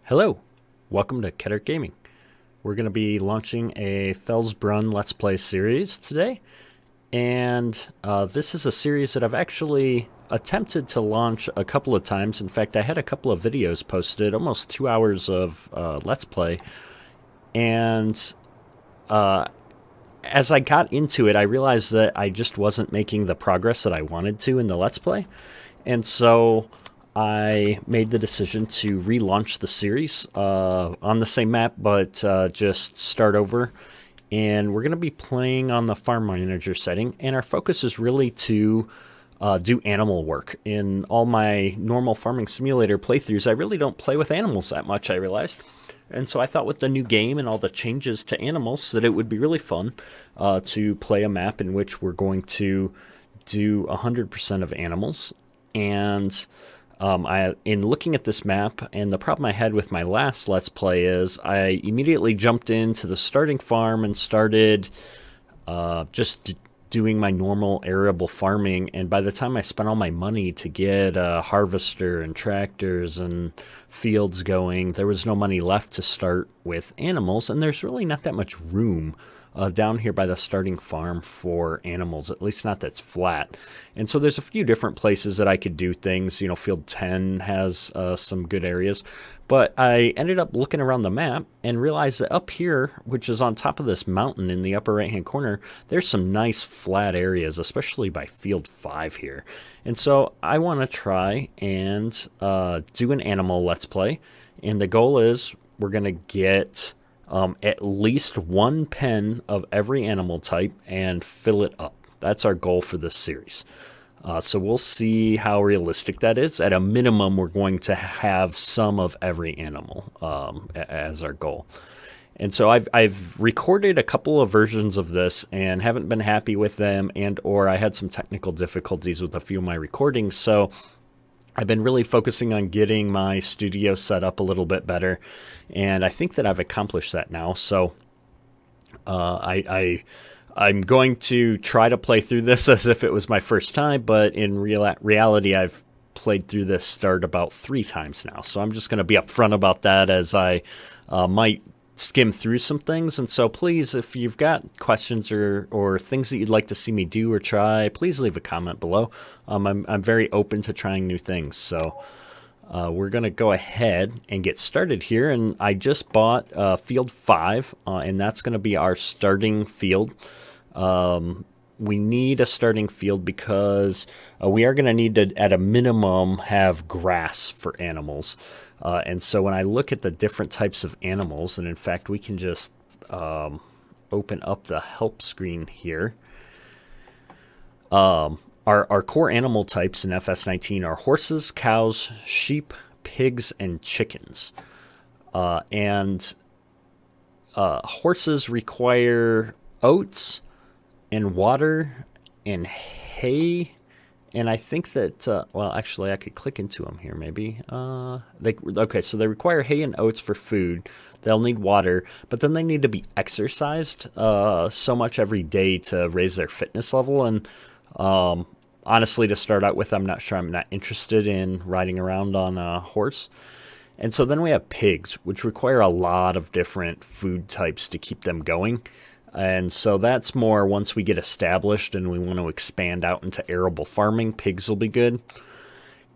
Hello, welcome to Ketter Gaming. We're going to be launching a Felsbrunn Let's Play series today, and this is a series that I've actually attempted to launch a couple of times. In fact, I had a couple of videos posted, almost 2 hours of Let's Play, and as I got into it, I realized that I just wasn't making the progress that I wanted to in the Let's Play, and so I made the decision to relaunch the series on the same map, but just start over. And we're going to be playing on the farm manager setting, and our focus is really to do animal work. In all my normal farming simulator playthroughs, I really don't play with animals that much, I realized. And so I thought with the new game and all the changes to animals that it would be really fun to play a map in which we're going to do 100% of animals. And in looking at this map, and the problem I had with my last Let's Play is I immediately jumped into the starting farm and started just doing my normal arable farming, and by the time I spent all my money to get a harvester and tractors and fields going, there was no money left to start with animals, and there's really not that much room down here by the starting farm for animals, at least not that's flat. And so there's a few different places that I could do things. You know, field 10 has some good areas, but I ended up looking around the map and realized that up here, which is on top of this mountain in the upper right hand corner, there's some nice flat areas, especially by field 5 here. And so I want to try and do an animal Let's Play, and the goal is we're going to get at least one pen of every animal type and fill it up. That's our goal for this series. So we'll see how realistic that is. At a minimum, we're going to have some of every animal as our goal. And so I've recorded a couple of versions of this and haven't been happy with them, and or I had some technical difficulties with a few of my recordings. So I've been really focusing on getting my studio set up a little bit better, and I think that I've accomplished that now. So I'm going to try to play through this as if it was my first time, but in reality, I've played through this start about 3 times now. So I'm just going to be upfront about that, as I might skim through some things. And so please, if you've got questions or things that you'd like to see me do or try, please leave a comment below. I'm very open to trying new things. So we're going to go ahead and get started here. And I just bought field 5, and that's going to be our starting field. We need a starting field because we are going to need to, at a minimum, have grass for animals. And so when I look at the different types of animals, and in fact, we can just open up the help screen here. Our core animal types in FS19 are horses, cows, sheep, pigs, and chickens. Horses require oats and water and hay. And I think that, well, actually, I could click into them here, maybe. Okay, so they require hay and oats for food. They'll need water, but then they need to be exercised so much every day to raise their fitness level. And honestly, to start out with, I'm not sure. I'm not interested in riding around on a horse. And so then we have pigs, which require a lot of different food types to keep them going. And so that's more once we get established and we want to expand out into arable farming, pigs will be good.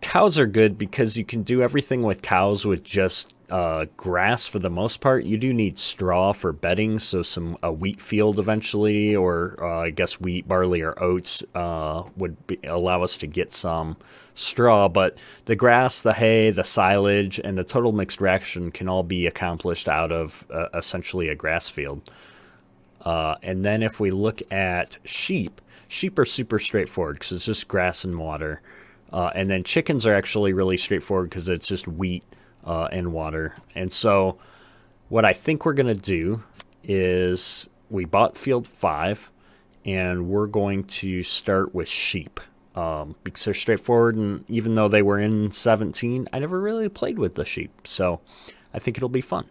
Cows are good because you can do everything with cows with just grass for the most part. You do need straw for bedding, so a wheat field eventually, or I guess wheat, barley, or oats would allow us to get some straw. But the grass, the hay, the silage, and the total mixed ration can all be accomplished out of essentially a grass field. And then if we look at sheep are super straightforward because it's just grass and water. And then chickens are actually really straightforward because it's just wheat and water. And so what I think we're going to do is we bought field 5, and we're going to start with sheep because they're straightforward. And even though they were in 17, I never really played with the sheep. So I think it'll be fun.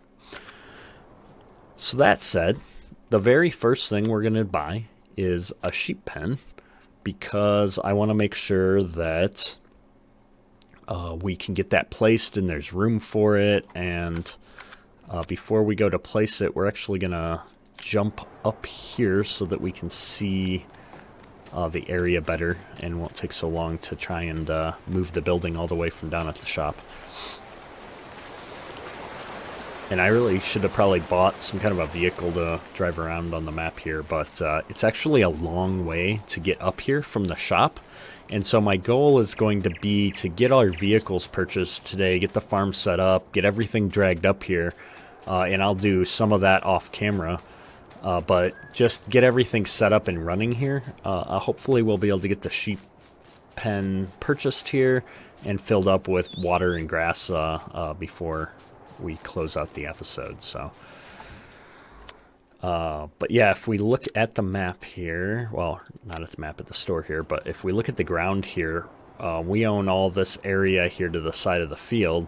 So that said, the very first thing we're going to buy is a sheep pen, because I want to make sure that we can get that placed and there's room for it. And before we go to place it, we're actually going to jump up here so that we can see the area better and won't take so long to try and move the building all the way from down at the shop. And I really should have probably bought some kind of a vehicle to drive around on the map here, but it's actually a long way to get up here from the shop. And so my goal is going to be to get our vehicles purchased today, get the farm set up, get everything dragged up here, and I'll do some of that off camera. But just get everything set up and running here. Hopefully we'll be able to get the sheep pen purchased here and filled up with water and grass before we close out the episode. So, but yeah, if we look at the map here, well, not at the map at the store here, but if we look at the ground here, we own all this area here to the side of the field.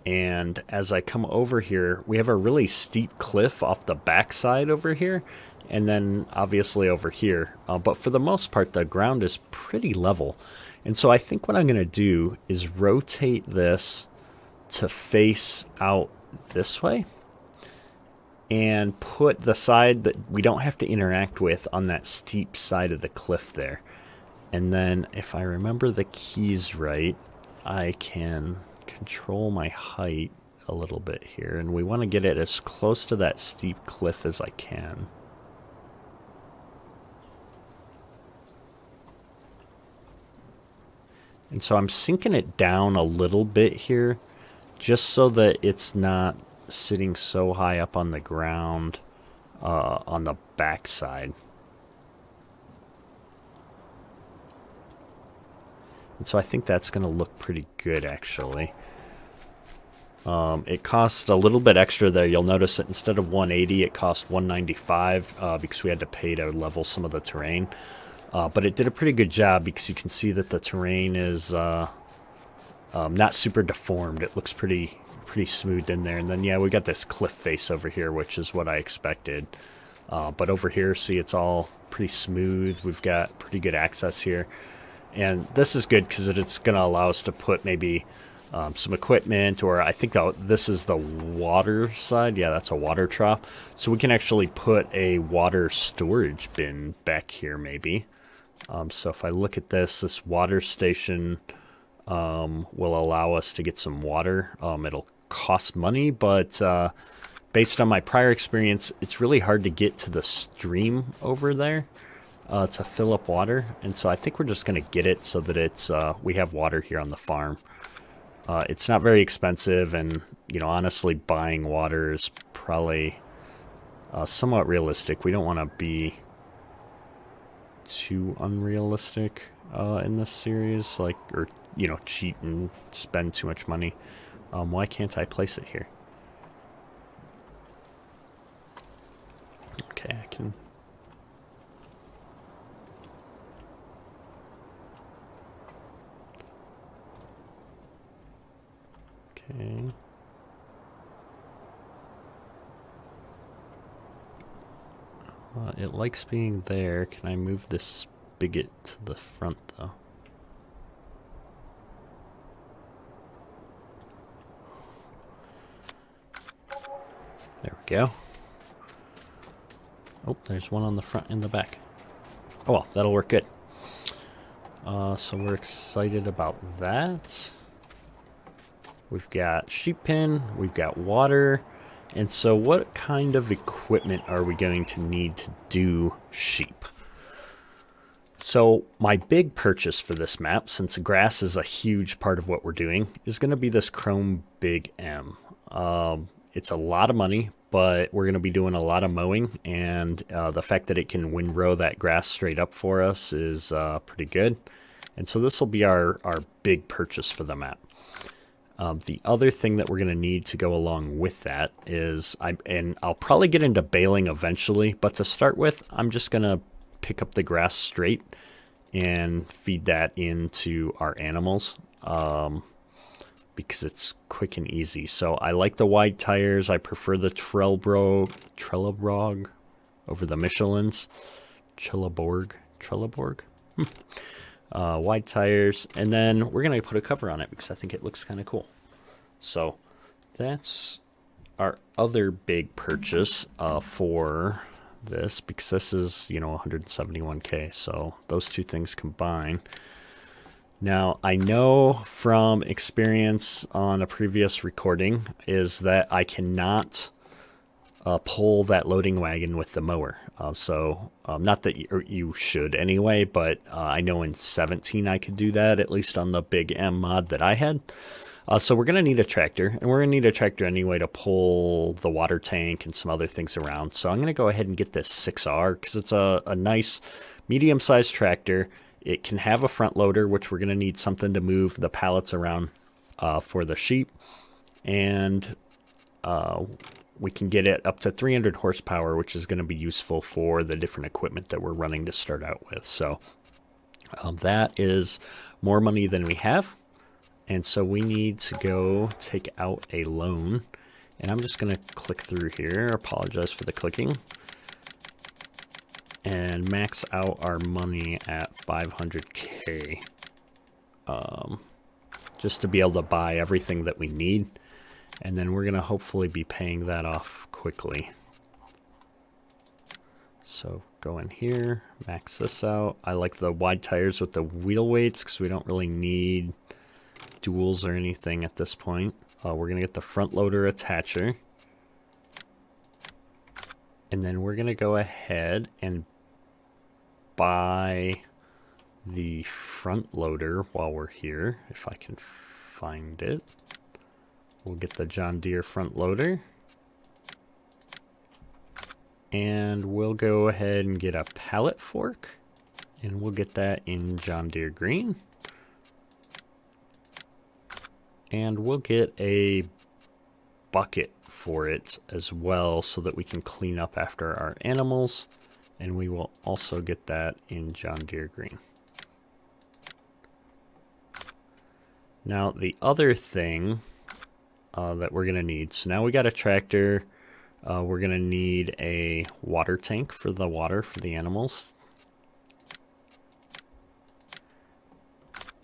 And as I come over here, we have a really steep cliff off the backside over here, and then obviously over here. But for the most part, the ground is pretty level. And so I think what I'm going to do is rotate this to face out this way and put the side that we don't have to interact with on that steep side of the cliff there. And then if I remember the keys right, I can control my height a little bit here, and we want to get it as close to that steep cliff as I can. And so I'm sinking it down a little bit here, just so that it's not sitting so high up on the ground on the backside. And so I think that's going to look pretty good, actually. It costs a little bit extra there. You'll notice that instead of 180, it cost 195 because we had to pay to level some of the terrain. But it did a pretty good job because you can see that the terrain is not super deformed. It looks pretty smooth in there. And then, yeah, we got this cliff face over here, which is what I expected. But over here, see, it's all pretty smooth. We've got pretty good access here. And this is good because it's going to allow us to put maybe some equipment, or I think this is the water side. Yeah, that's a water trough. So we can actually put a water storage bin back here maybe. So if I look at this water station will allow us to get some water. It'll cost money, but based on my prior experience, it's really hard to get to the stream over there to fill up water. And so I think we're just going to get it so that it's we have water here on the farm. It's not very expensive, and you know, honestly, buying water is probably somewhat realistic. We don't want to be too unrealistic in this series, like, or you know, cheat and spend too much money. Why can't I place it here? Okay, I can. Okay. It likes being there. Can I move this spigot to the front, though? There we go. Oh, there's one on the front and the back. Oh, well, that'll work good. So we're excited about that. We've got sheep pen, we've got water, and so what kind of equipment are we going to need to do sheep? So my big purchase for this map, since grass is a huge part of what we're doing, is going to be this Chrome Big M. It's a lot of money, but we're going to be doing a lot of mowing, and the fact that it can windrow that grass straight up for us is pretty good. And so this will be our big purchase for the map. The other thing that we're going to need to go along with that is, and I'll probably get into baling eventually, but to start with, I'm just going to pick up the grass straight and feed that into our animals because it's quick and easy. So I like the wide tires. I prefer the Trelleborg over the Michelin's. Trelleborg. wide tires, and then we're going to put a cover on it because I think it looks kind of cool. So that's our other big purchase for this, because this is, you know, 171K. So those two things combine. Now, I know from experience on a previous recording is that I cannot pull that loading wagon with the mower. Not that you should anyway, but I know in 17 I could do that, at least on the big M mod that I had. So we're going to need a tractor, and we're going to need a tractor anyway to pull the water tank and some other things around. So I'm going to go ahead and get this 6R because it's a nice medium-sized tractor. It can have a front loader, which we're going to need something to move the pallets around for the sheep. And we can get it up to 300 horsepower, which is going to be useful for the different equipment that we're running to start out with. So that is more money than we have. And so we need to go take out a loan. And I'm just going to click through here. Apologize for the clicking. And max out our money at 500K. Just to be able to buy everything that we need. And then we're going to hopefully be paying that off quickly. So go in here, max this out. I like the wide tires with the wheel weights because we don't really need duals or anything at this point. We're going to get the front loader attacher. And then we're going to go ahead and buy the front loader while we're here, if I can find it. We'll get the John Deere front loader. And we'll go ahead and get a pallet fork. And we'll get that in John Deere green. And we'll get a bucket for it as well so that we can clean up after our animals. And we will also get that in John Deere green. Now the other thing that we're going to need, so now we got a tractor, we're going to need a water tank for the water for the animals.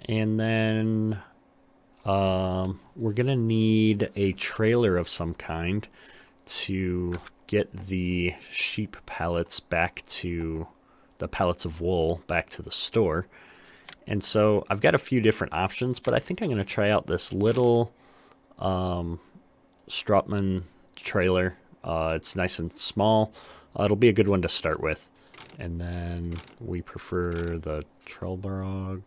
And then we're going to need a trailer of some kind to get the sheep pallets back to the pallets of wool back to the store. And so I've got a few different options, but I think I'm going to try out this little Strotman trailer. It's nice and small. It'll be a good one to start with. And then we prefer the Trelleborg.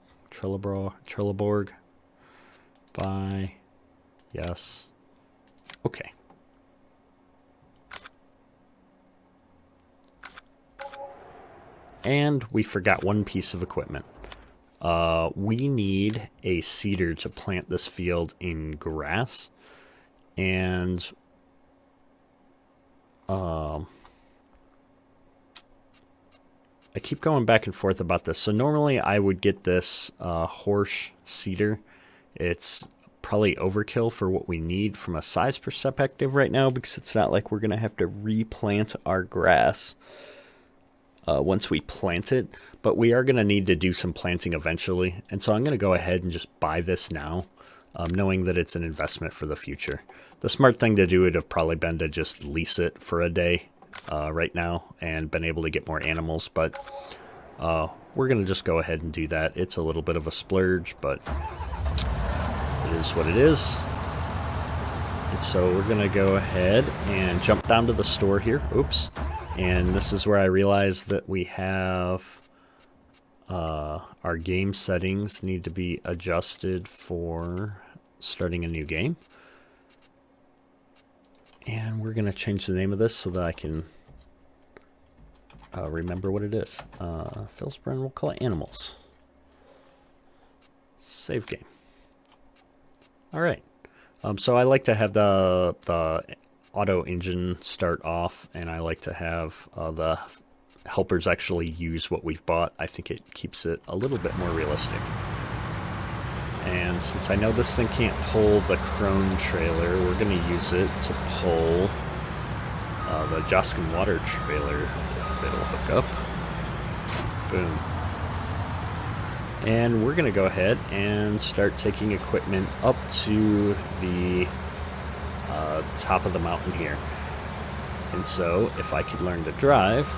Buy. Yes. Okay. And we forgot one piece of equipment. We need a seeder to plant this field in grass. And I keep going back and forth about this. So normally I would get this horse seeder. It's probably overkill for what we need from a size perspective right now, because it's not like we're going to have to replant our grass once we plant it, but we are going to need to do some planting eventually. And so I'm going to go ahead and just buy this now, knowing that it's an investment for the future. The smart thing to do would have probably been to just lease it for a day right now and been able to get more animals, but we're going to just go ahead and do that. It's a little bit of a splurge, but it is what it is. And so we're going to go ahead and jump down to the store here. Oops. And this is where I realized that we have our game settings need to be adjusted for starting a new game. And we're going to change the name of this so that I can remember what it is. Felsbrunn, we'll call it Animals. Save game. All right. So I like to have the auto engine start off, and I like to have the helpers actually use what we've bought. I think it keeps it a little bit more realistic. And since I know this thing can't pull the Crone trailer, we're going to use it to pull the Joskin water trailer, if it'll hook up. Boom. And we're going to go ahead and start taking equipment up to the top of the mountain here. And so if I could learn to drive,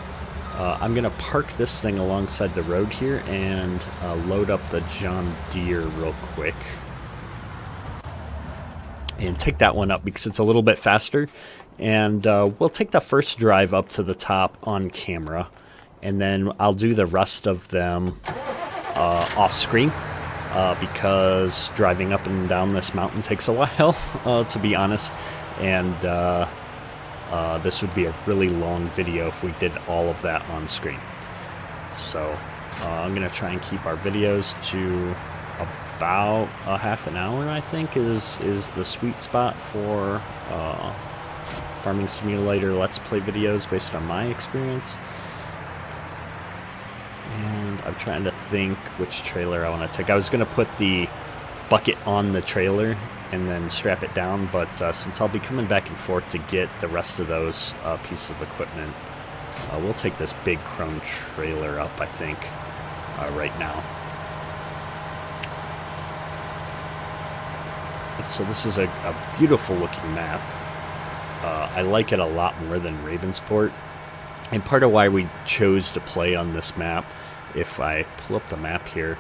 I'm going to park this thing alongside the road here and load up the John Deere real quick. And take that one up because it's a little bit faster. And we'll take the first drive up to the top on camera. And then I'll do the rest of them off screen. Because driving up and down this mountain takes a while, to be honest. And this would be a really long video if we did all of that on screen. So I'm going to try and keep our videos to about a half an hour, I think, is the sweet spot for Farming Simulator Let's Play videos based on my experience. And I'm trying to think which trailer I want to take. I was going to put the bucket on the trailer and then strap it down, but since I'll be coming back and forth to get the rest of those pieces of equipment, we'll take this big chrome trailer up, I think, right now. And so this is a beautiful looking map. I like it a lot more than Ravensport. And part of why we chose to play on this map, if I pull up the map here,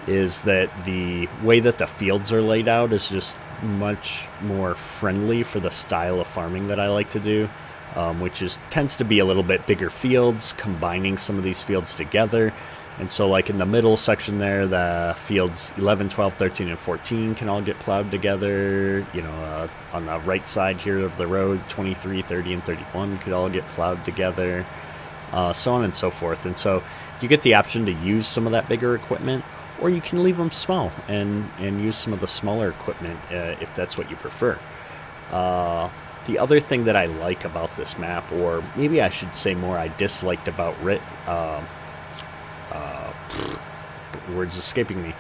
is that the way that the fields are laid out is just much more friendly for the style of farming that I like to do, which tends to be a little bit bigger fields, combining some of these fields together. And so like in the middle section there, the fields 11, 12, 13, and 14 can all get plowed together. You know, on the right side here of the road, 23, 30, and 31 could all get plowed together, so on and so forth. And so you get the option to use some of that bigger equipment, or you can leave them small and use some of the smaller equipment if that's what you prefer. The other thing that I like about this map, or maybe I should say more I disliked about words escaping me,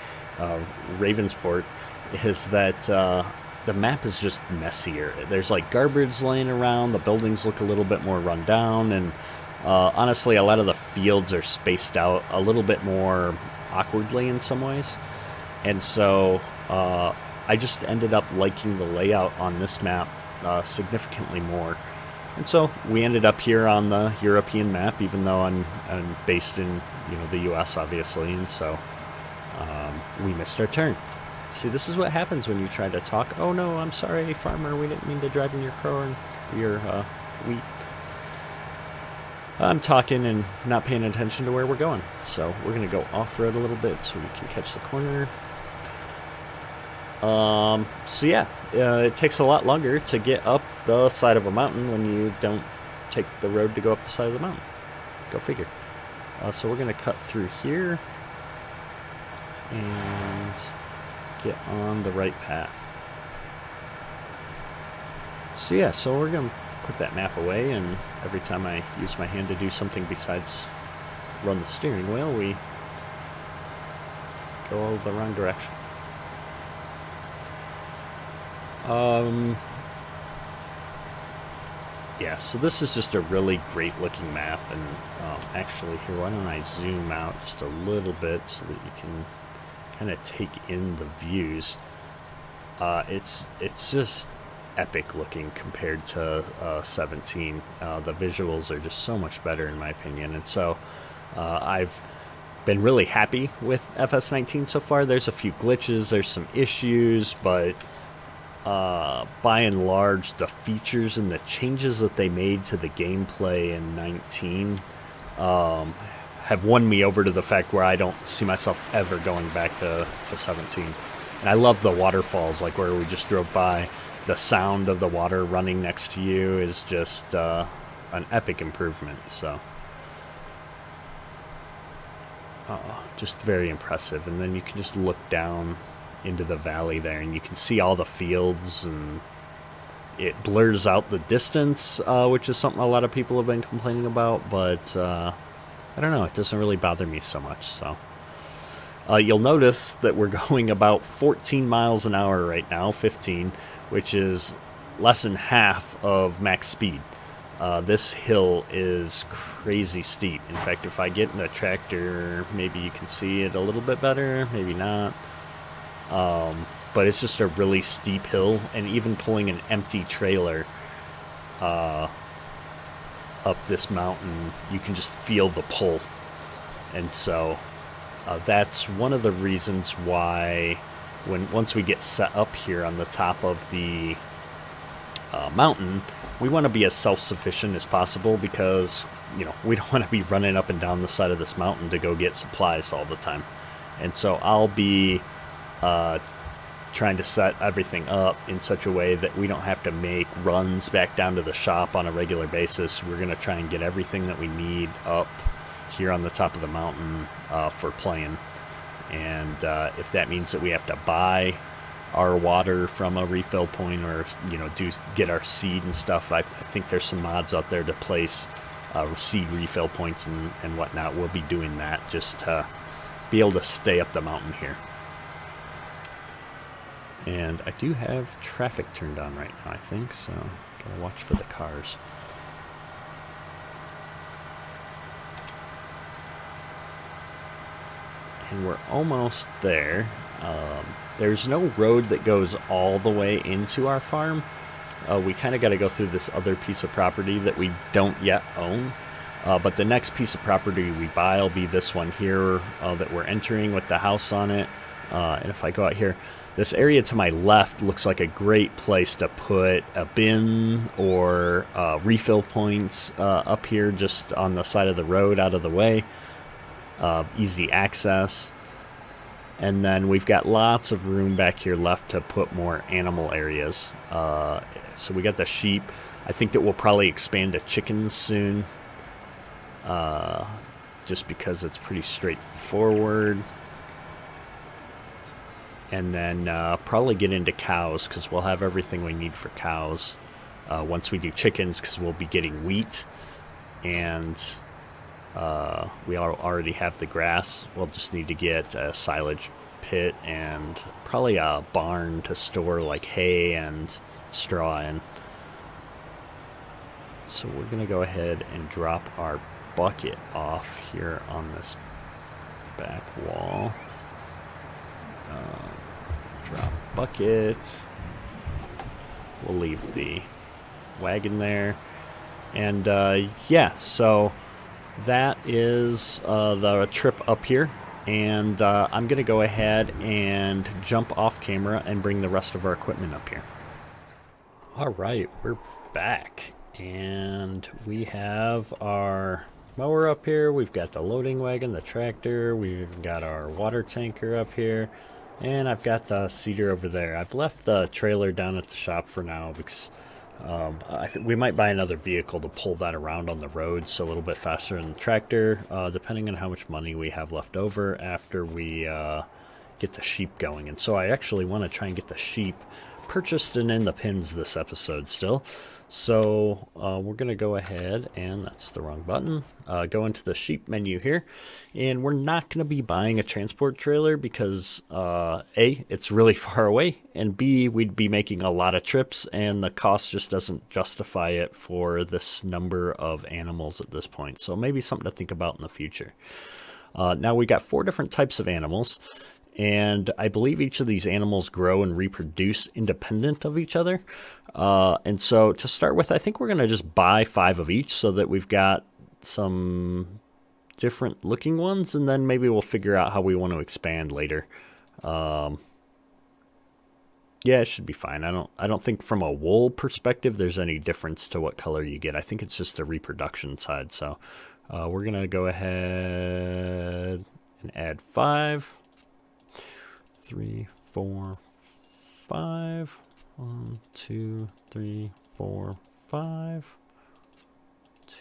Ravensport, is that the map is just messier. There's like garbage laying around, the buildings look a little bit more run down, and honestly a lot of the fields are spaced out a little bit more awkwardly in some ways. And so I just ended up liking the layout on this map significantly more. And so we ended up here on the European map, even though I'm based in, the U.S. obviously, and so we missed our turn. See, this is what happens when you try to talk. Oh no, I'm sorry, farmer, we didn't mean to drive in your corn, your wheat. I'm talking and not paying attention to where we're going. So we're going to go off-road a little bit so we can catch the corner. So yeah, it takes a lot longer to get up the side of a mountain when you don't take the road to go up the side of the mountain. Go figure. So we're going to cut through here and get on the right path. So yeah, so we're going to put that map away, and every time I use my hand to do something besides run the steering wheel, we go the wrong direction. Yeah, so this is just a really great looking map, and actually here, why don't I zoom out just a little bit so that you can kind of take in the views. It's just epic looking compared to 17. The visuals are just so much better in my opinion, and so I've been really happy with FS19 so far. There's a few glitches, there's some issues, but by and large, the features and the changes that they made to the gameplay in 19 have won me over to the fact where I don't see myself ever going back to 17. And I love the waterfalls, like where we just drove by. The sound of the water running next to you is just an epic improvement. So just very impressive. And then you can just look down into the valley there, and you can see all the fields, and it blurs out the distance, which is something a lot of people have been complaining about, but I don't know, it doesn't really bother me so much. So you'll notice that we're going about 14 miles an hour right now, 15, which is less than half of max speed. This hill is crazy steep. In fact, if I get in the tractor, maybe you can see it a little bit better, maybe not. But it's just a really steep hill, and even pulling an empty trailer up this mountain, you can just feel the pull. And so that's one of the reasons why once we get set up here on the top of the mountain, we want to be as self-sufficient as possible, because we don't want to be running up and down the side of this mountain to go get supplies all the time. And so I'll be trying to set everything up in such a way that we don't have to make runs back down to the shop on a regular basis. We're going to try and get everything that we need up here on the top of the mountain for playing. And if that means that we have to buy our water from a refill point, or get our seed and stuff, I think there's some mods out there to place seed refill points and whatnot. We'll be doing that just to be able to stay up the mountain here. And I do have traffic turned on right now, I think, so gotta watch for the cars. And we're almost there. There's no road that goes all the way into our farm. We kind of got to go through this other piece of property that we don't yet own. But the next piece of property we buy will be this one here that we're entering with the house on it. And if I go out here, this area to my left looks like a great place to put a bin or refill points up here just on the side of the road out of the way. Easy access. And then we've got lots of room back here left to put more animal areas. So we got the sheep. I think that we'll probably expand to chickens soon. Just because it's pretty straightforward. And then probably get into cows, because we'll have everything we need for cows. Once we do chickens, because we'll be getting wheat. And we already have the grass. We'll just need to get a silage pit and probably a barn to store like hay and straw in. So we're going to go ahead and drop our bucket off here on this back wall. Drop bucket. We'll leave the wagon there. And yeah, so that is the trip up here. And I'm going to go ahead and jump off camera and bring the rest of our equipment up here. All right, we're back. And we have our mower up here. We've got the loading wagon, the tractor. We've got our water tanker up here. And I've got the seeder over there. I've left the trailer down at the shop for now because we might buy another vehicle to pull that around on the roads a little bit faster than the tractor, depending on how much money we have left over after we get the sheep going. And so I actually want to try and get the sheep purchased and in the pins this episode still. So we're going to go ahead, and that's the wrong button, go into the sheep menu here. And we're not going to be buying a transport trailer because A, it's really far away, and B, we'd be making a lot of trips, and the cost just doesn't justify it for this number of animals at this point. So maybe something to think about in the future. Now we got 4 different types of animals. And I believe each of these animals grow and reproduce independent of each other. And so to start with, I think we're going to just buy 5 of each so that we've got some different looking ones. And then maybe we'll figure out how we want to expand later. Yeah, it should be fine. I don't think from a wool perspective there's any difference to what color you get. I think it's just the reproduction side. So we're going to go ahead and add 5. 3, 4, 5. 1, 2, 3, 4, 5. 2.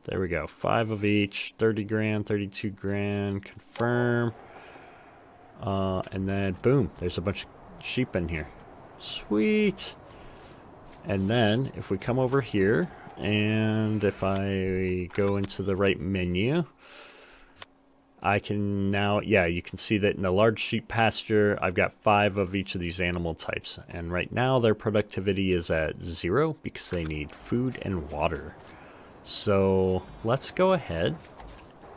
There we go. 5 of each. 30 grand, 32 grand. Confirm. And then boom, there's a bunch of sheep in here. Sweet. And then if we come over here, and if I go into the right menu, I can now, yeah, you can see that in the large sheep pasture, I've got 5 of each of these animal types. And right now their productivity is at 0 because they need food and water. So let's go ahead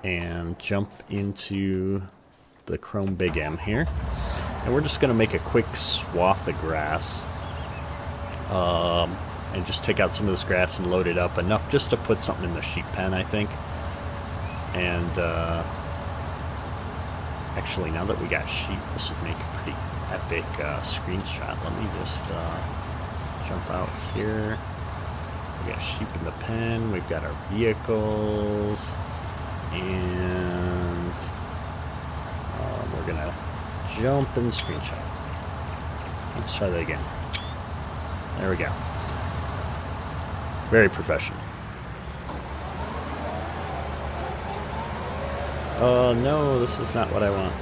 and jump into the Chrome Big M here. And we're just going to make a quick swath of grass. And just take out some of this grass and load it up enough just to put something in the sheep pen, I think. And actually, now that we got sheep, this would make a pretty epic screenshot. Let me just jump out here. We got sheep in the pen. We've got our vehicles. And we're going to jump and screenshot. Let's try that again. There we go. Very professional. Oh no, this is not what I want.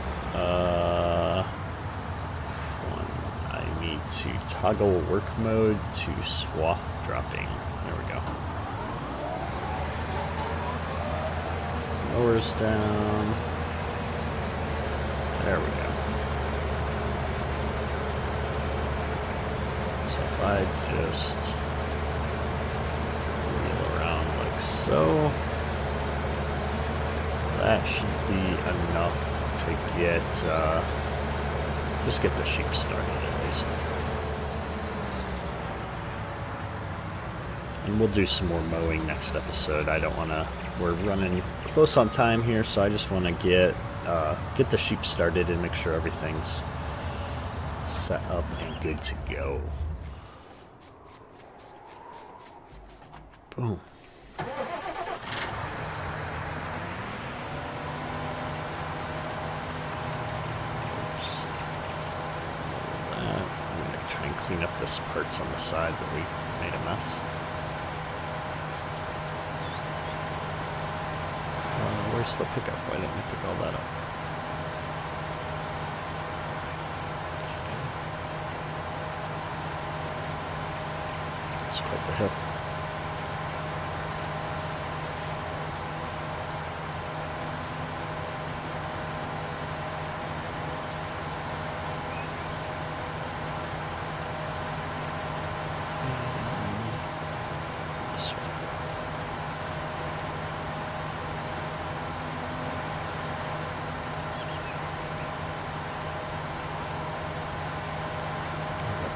I need to toggle work mode to swath dropping. There we go. Mowers down. There we go. So if I just wheel around like so, that should be enough to get, just get the sheep started at least. And we'll do some more mowing next episode. I don't want to, we're running close on time here, so I just want to get the sheep started and make sure everything's set up and good to go. Boom. Clean up the parts on the side that we made a mess. Where's the pickup? Why didn't we pick all that up? Okay. It's quite the hip.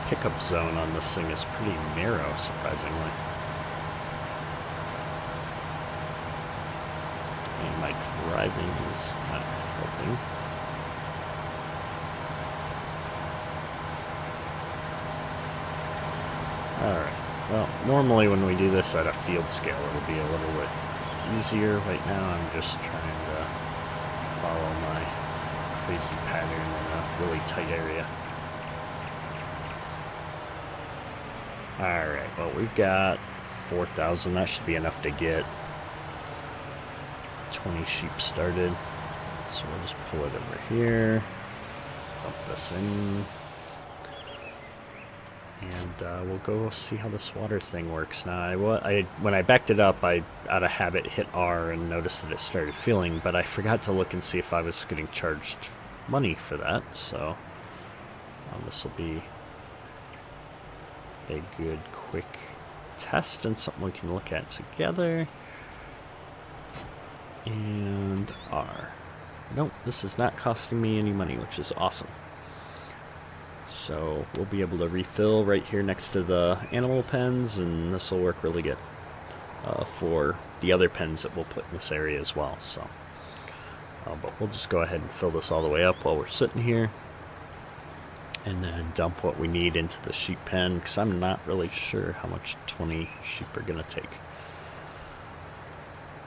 Pickup zone on this thing is pretty narrow, surprisingly. And my driving is not helping. Alright, well, normally when we do this at a field scale, it'll be a little bit easier. Right now I'm just trying to follow my crazy pattern in a really tight area. Alright, well, we've got 4,000. That should be enough to get 20 sheep started. So we'll just pull it over here, dump this in, and we'll go see how this water thing works. Now, when I backed it up, I, out of habit, hit R and noticed that it started filling, but I forgot to look and see if I was getting charged money for that, so this will be a good quick test and something we can look at together. And R. Nope, this is not costing me any money, which is awesome. So we'll be able to refill right here next to the animal pens, and this will work really good for the other pens that we'll put in this area as well. So, but we'll just go ahead and fill this all the way up while we're sitting here, and then dump what we need into the sheep pen, because I'm not really sure how much 20 sheep are going to take.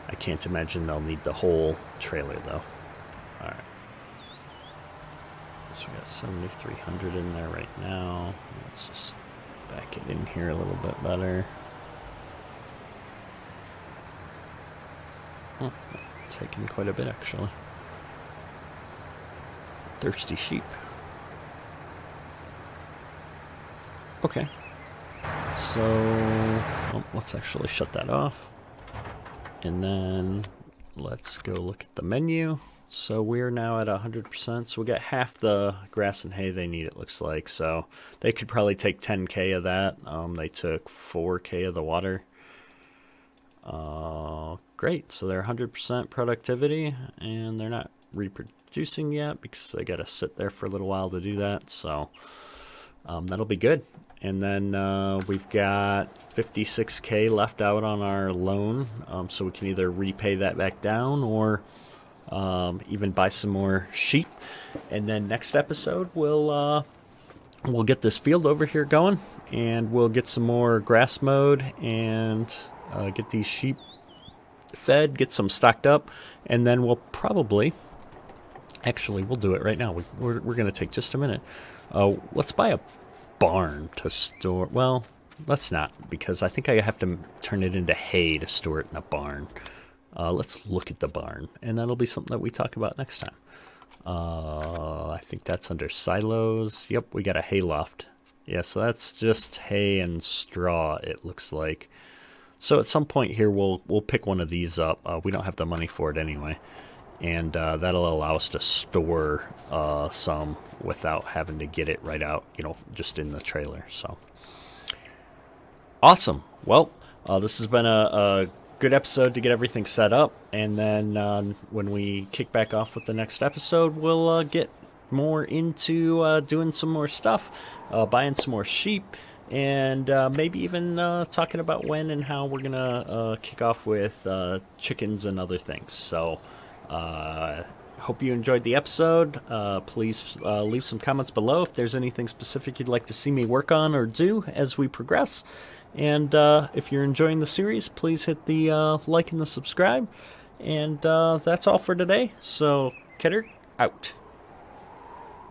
I can't imagine they'll need the whole trailer, though. Alright. So we got 7,300 in there right now. Let's just back it in here a little bit better. Oh, taking quite a bit, actually. Thirsty sheep. Okay, so let's actually shut that off, and then let's go look at the menu. So we're now at 100%. So we got half the grass and hay they need, it looks like. So they could probably take 10K of that. They took 4K of the water. Great. So they're 100% productivity, and they're not reproducing yet because they got to sit there for a little while to do that. So that'll be good. And then we've got 56K left out on our loan, so we can either repay that back down or even buy some more sheep. And then next episode we'll get this field over here going, and we'll get some more grass mowed and get these sheep fed, get some stocked up, and then we'll probably, actually we'll do it right now. We're going to take just a minute. Let's buy a barn to store, well, let's not, because I think I have to turn it into hay to store it in a barn. Let's look at the barn, and that'll be something that we talk about next time. I think that's under silos. Yep, we got a hay loft. Yeah, so that's just hay and straw, it looks like. So at some point here, we'll pick one of these up. We don't have the money for it anyway, and that'll allow us to store some without having to get it right out, just in the trailer. So awesome. Well, this has been a good episode to get everything set up, and then when we kick back off with the next episode, we'll get more into doing some more stuff, buying some more sheep, and maybe even talking about when and how we're gonna kick off with chickens and other things. So hope you enjoyed the episode. Please leave some comments below if there's anything specific you'd like to see me work on or do as we progress. And if you're enjoying the series, please hit the like and the subscribe. And that's all for today. So, Ketter, out.